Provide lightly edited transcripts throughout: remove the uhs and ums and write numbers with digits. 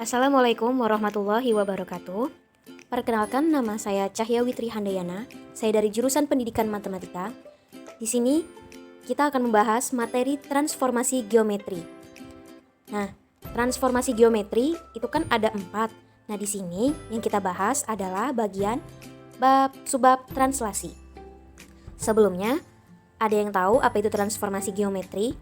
Assalamualaikum warahmatullahi wabarakatuh. Perkenalkan, nama saya Cahya Witri Handayana. Saya dari jurusan Pendidikan Matematika. Di sini kita akan membahas materi transformasi geometri. Nah, transformasi geometri itu kan ada 4. Nah, di sini yang kita bahas adalah bagian subbab translasi. Sebelumnya, ada yang tahu apa itu transformasi geometri?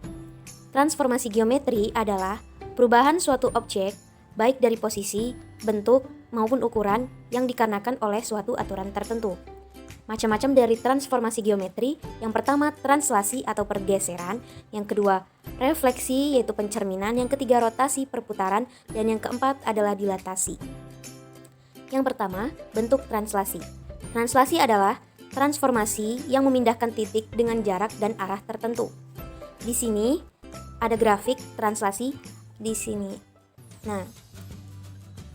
Transformasi geometri adalah perubahan suatu objek baik dari posisi, bentuk, maupun ukuran yang dikarenakan oleh suatu aturan tertentu. Macam-macam dari transformasi geometri. Yang pertama, translasi atau pergeseran. Yang kedua, refleksi yaitu pencerminan. Yang ketiga, rotasi perputaran. Dan yang keempat adalah dilatasi. Yang pertama, bentuk translasi. Translasi adalah transformasi yang memindahkan titik dengan jarak dan arah tertentu. Di sini ada grafik translasi di sini. Nah,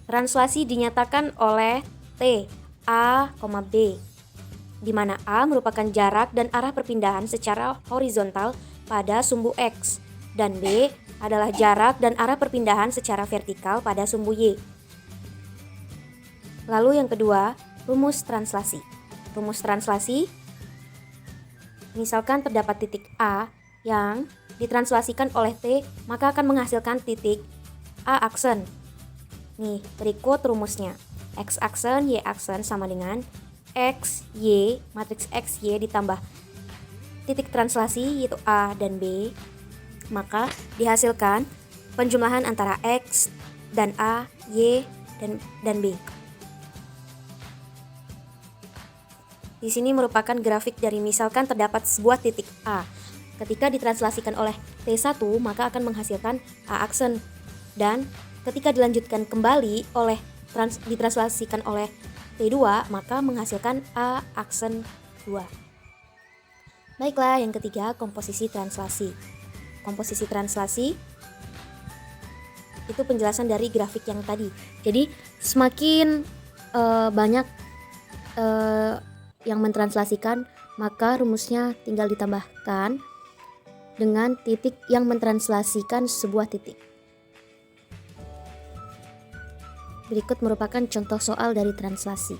translasi dinyatakan oleh T, A, B, di mana A merupakan jarak dan arah perpindahan secara horizontal pada sumbu X, dan B adalah jarak dan arah perpindahan secara vertikal pada sumbu Y. Lalu yang kedua, rumus translasi. Rumus translasi, misalkan terdapat titik A yang ditranslasikan oleh T, maka akan menghasilkan titik A aksen. Nih, berikut rumusnya. X aksen, Y aksen sama dengan X, Y, matriks X, Y ditambah titik translasi yaitu A dan B. Maka dihasilkan penjumlahan antara X dan A, Y, dan B. Di sini merupakan grafik dari misalkan terdapat sebuah titik A. Ketika ditranslasikan oleh T1, maka akan menghasilkan A aksen. Dan ketika dilanjutkan kembali ditranslasikan oleh T2, maka menghasilkan A aksen 2. Baiklah, yang ketiga, komposisi translasi. Komposisi translasi itu penjelasan dari grafik yang tadi. Jadi semakin banyak yang mentranslasikan, maka rumusnya tinggal ditambahkan dengan titik yang mentranslasikan sebuah titik. Berikut merupakan contoh soal dari translasi.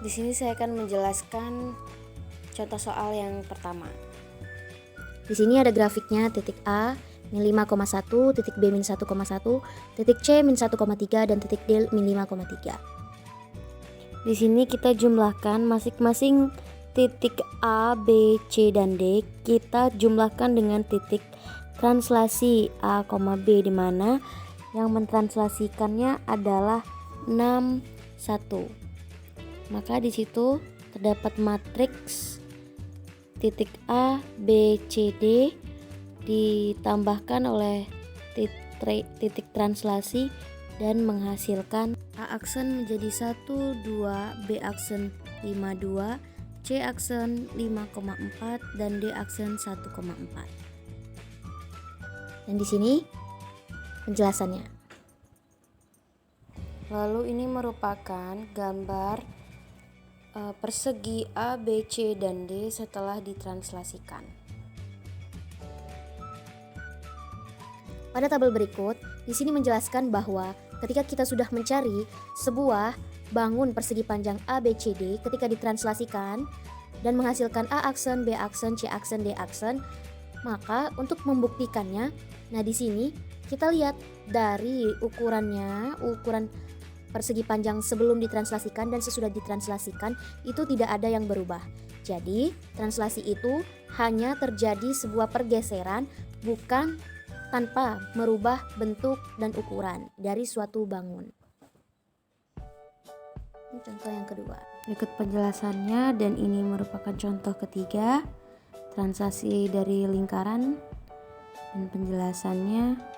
Di sini saya akan menjelaskan contoh soal yang pertama. Di sini ada grafiknya titik A min 5,1, titik B min 1,1, titik C min 1,3 dan titik D min 5,3. Di sini kita jumlahkan masing-masing titik A, B, C dan D. Kita jumlahkan dengan titik translasi A, B, di mana yang mentranslasikannya adalah 6, 1. Maka di situ terdapat matriks titik A, B, C, D ditambahkan oleh titik translasi dan menghasilkan A aksen menjadi 1, 2, B aksen 5, 2, C aksen 5,4 dan D aksen 1,4. Dan di sini penjelasannya. Lalu ini merupakan gambar persegi A, B, C, dan D setelah ditranslasikan. Pada tabel berikut, di sini menjelaskan bahwa ketika kita sudah mencari sebuah bangun persegi panjang A, B, C, D ketika ditranslasikan dan menghasilkan A aksen, B aksen, C aksen, D aksen, maka untuk membuktikannya, nah di sini kita lihat dari ukurannya, ukuran persegi panjang sebelum ditranslasikan dan sesudah ditranslasikan itu tidak ada yang berubah. Jadi translasi itu hanya terjadi sebuah pergeseran, bukan tanpa merubah bentuk dan ukuran dari suatu bangun. Ini contoh yang kedua. Berikut penjelasannya, dan ini merupakan contoh ketiga, translasi dari lingkaran, dan penjelasannya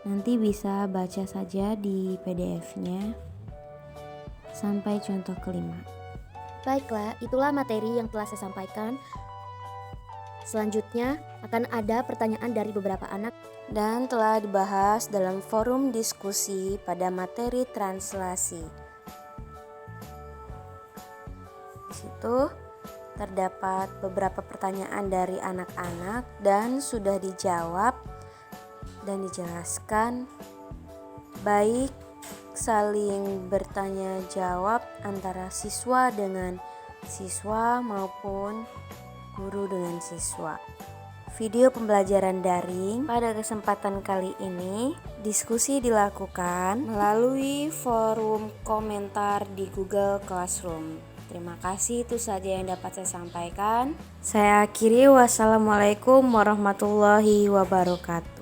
nanti bisa baca saja di PDF-nya sampai contoh kelima. Baiklah, itulah materi yang telah saya sampaikan. Selanjutnya akan ada pertanyaan dari beberapa anak dan telah dibahas dalam forum diskusi pada materi translasi. Di situ terdapat beberapa pertanyaan dari anak-anak dan sudah dijawab dan dijelaskan baik saling bertanya jawab antara siswa dengan siswa maupun guru dengan siswa. Video pembelajaran daring pada kesempatan kali ini diskusi dilakukan melalui forum komentar di Google Classroom. Terima kasih, itu saja yang dapat saya sampaikan. Saya akhiri, wassalamualaikum warahmatullahi wabarakatuh.